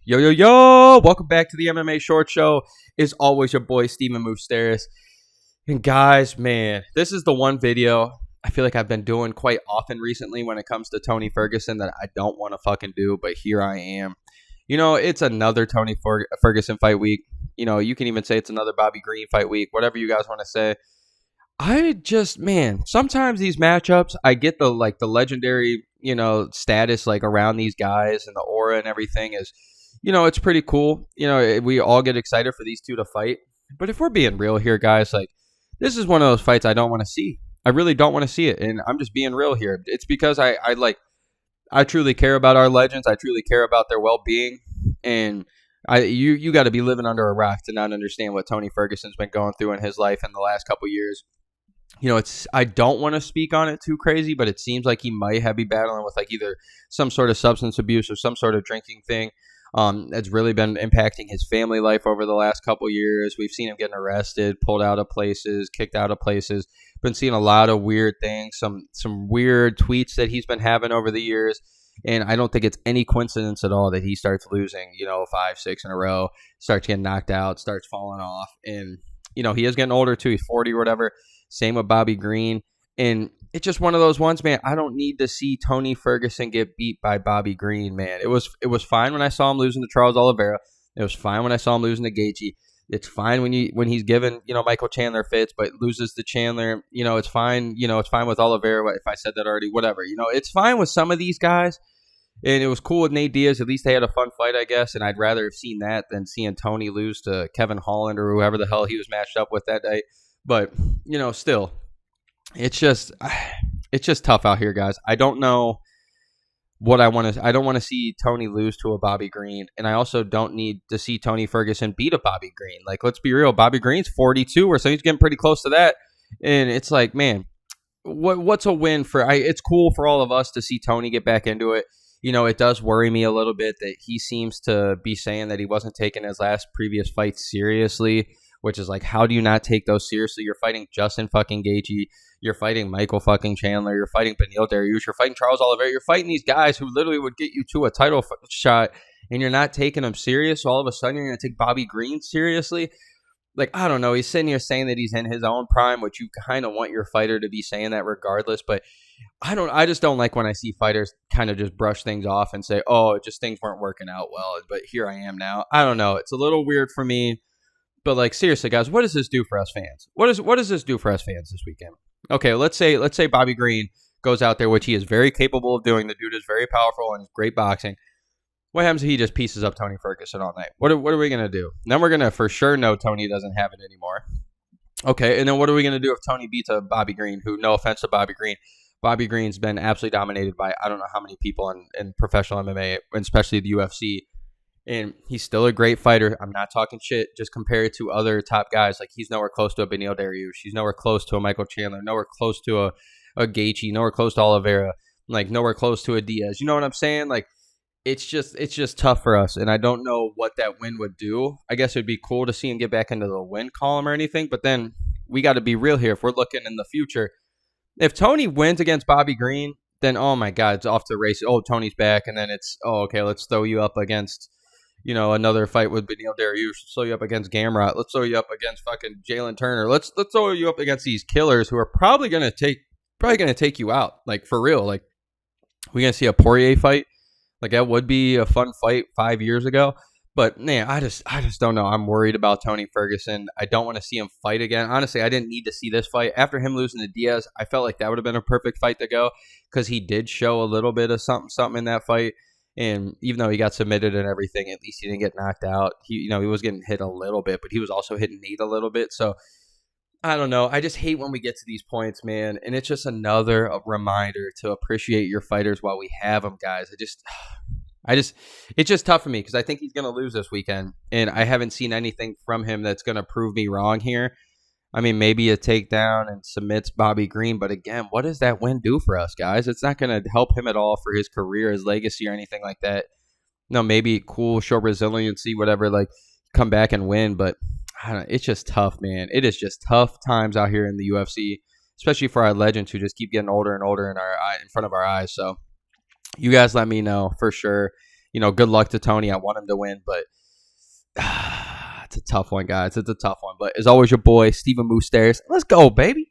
Yo, yo, yo! Welcome back to the MMA Short Show. Is always your boy, Steven Moustaris. And guys, man, this is the one video I feel like I've been doing quite often recently when it comes to Tony Ferguson that I don't want to fucking do, but here I am. It's another Tony Ferguson fight week. You can even say it's another Bobby Green fight week, whatever you guys want to say. Sometimes these matchups, I get the legendary, status around these guys and the aura and everything is, it's pretty cool. We all get excited for these two to fight. But if we're being real here, guys, this is one of those fights I don't want to see. I really don't want to see it, and I'm just being real here. It's because I truly care about our legends. I truly care about their well-being, and you got to be living under a rock to not understand what Tony Ferguson's been going through in his life in the last couple years. I don't want to speak on it too crazy, but it seems like he might be battling with either some sort of substance abuse or some sort of drinking thing. That's really been impacting his family life over the last couple years. We've seen him getting arrested, pulled out of places, kicked out of places. Been seeing a lot of weird things, some weird tweets that he's been having over the years. And I don't think it's any coincidence at all that he starts losing, 5, 6 in a row, starts getting knocked out, starts falling off. And, he is getting older too. He's 40 or whatever. Same with Bobby Green. And it's just one of those ones, man. I don't need to see Tony Ferguson get beat by Bobby Green, man. It was fine when I saw him losing to Charles Oliveira. It was fine when I saw him losing to Gaethje. It's fine when he's given, Michael Chandler fits, but loses to Chandler. It's fine. It's fine with Oliveira. If I said that already, whatever. It's fine with some of these guys. And it was cool with Nate Diaz. At least they had a fun fight, I guess. And I'd rather have seen that than seeing Tony lose to Kevin Holland or whoever the hell he was matched up with that day. But, still, it's just tough out here, guys. I don't know what I want to. I don't want to see Tony lose to a Bobby Green, and I also don't need to see Tony Ferguson beat a Bobby Green. Let's be real. Bobby Green's 42, or so he's getting pretty close to that. And it's man, what's a win for? It's cool for all of us to see Tony get back into it. It does worry me a little bit that he seems to be saying that he wasn't taking his last previous fight seriously, which is how do you not take those seriously? You're fighting Justin fucking Gaethje. You're fighting Michael fucking Chandler. You're fighting Beneil Dariush. You're fighting Charles Oliveira. You're fighting these guys who literally would get you to a title shot, and you're not taking them serious. So all of a sudden, you're going to take Bobby Green seriously? I don't know. He's sitting here saying that he's in his own prime, which you kind of want your fighter to be saying that regardless. But I just don't like when I see fighters kind of just brush things off and say, oh, just things weren't working out well, but here I am now. I don't know. It's a little weird for me. But seriously, guys, what does this do for us fans? What does this do for us fans this weekend? Okay, let's say Bobby Green goes out there, which he is very capable of doing. The dude is very powerful and is great boxing. What happens if he just pieces up Tony Ferguson all night? What are we going to do? Then we're going to for sure know Tony doesn't have it anymore. Okay, and then what are we going to do if Tony beats a Bobby Green, who, no offense to Bobby Green's been absolutely dominated by I don't know how many people in professional MMA, and especially the UFC. And he's still a great fighter. I'm not talking shit. Just compare it to other top guys. He's nowhere close to a Beneil Dariush. He's nowhere close to a Michael Chandler. Nowhere close to a Gaethje. Nowhere close to Oliveira. Nowhere close to a Diaz. You know what I'm saying? It's just tough for us. And I don't know what that win would do. I guess it would be cool to see him get back into the win column or anything. But then we got to be real here. If we're looking in the future, if Tony wins against Bobby Green, then, oh, my God, it's off to the races. Oh, Tony's back. And then it's, oh, okay, let's throw you up against another fight with Beneil Dariush. Let's throw you up against Gamrot. Let's throw you up against fucking Jalen Turner. Let's throw you up against these killers who are probably gonna take you out. For real. We gonna see a Poirier fight. That would be a fun fight 5 years ago. But man, I just don't know. I'm worried about Tony Ferguson. I don't want to see him fight again. Honestly, I didn't need to see this fight. After him losing to Diaz, I felt like that would have been a perfect fight to go because he did show a little bit of something in that fight. And even though he got submitted and everything, at least he didn't get knocked out. He was getting hit a little bit, but he was also hitting Nate a little bit. So I don't know. I just hate when we get to these points, man. And it's just another reminder to appreciate your fighters while we have them, guys. It's just tough for me because I think he's going to lose this weekend. And I haven't seen anything from him that's going to prove me wrong here. I mean, maybe a takedown and submits Bobby Green. But again, what does that win do for us, guys? It's not going to help him at all for his career, his legacy, or anything like that. No, maybe cool, show resiliency, whatever, come back and win. But I don't know, it's just tough, man. It is just tough times out here in the UFC, especially for our legends who just keep getting older and older in front of our eyes. So you guys let me know for sure. good luck to Tony. I want him to win, but it's a tough one, guys. It's a tough one. But as always, your boy, Steven Moustaris. Let's go, baby.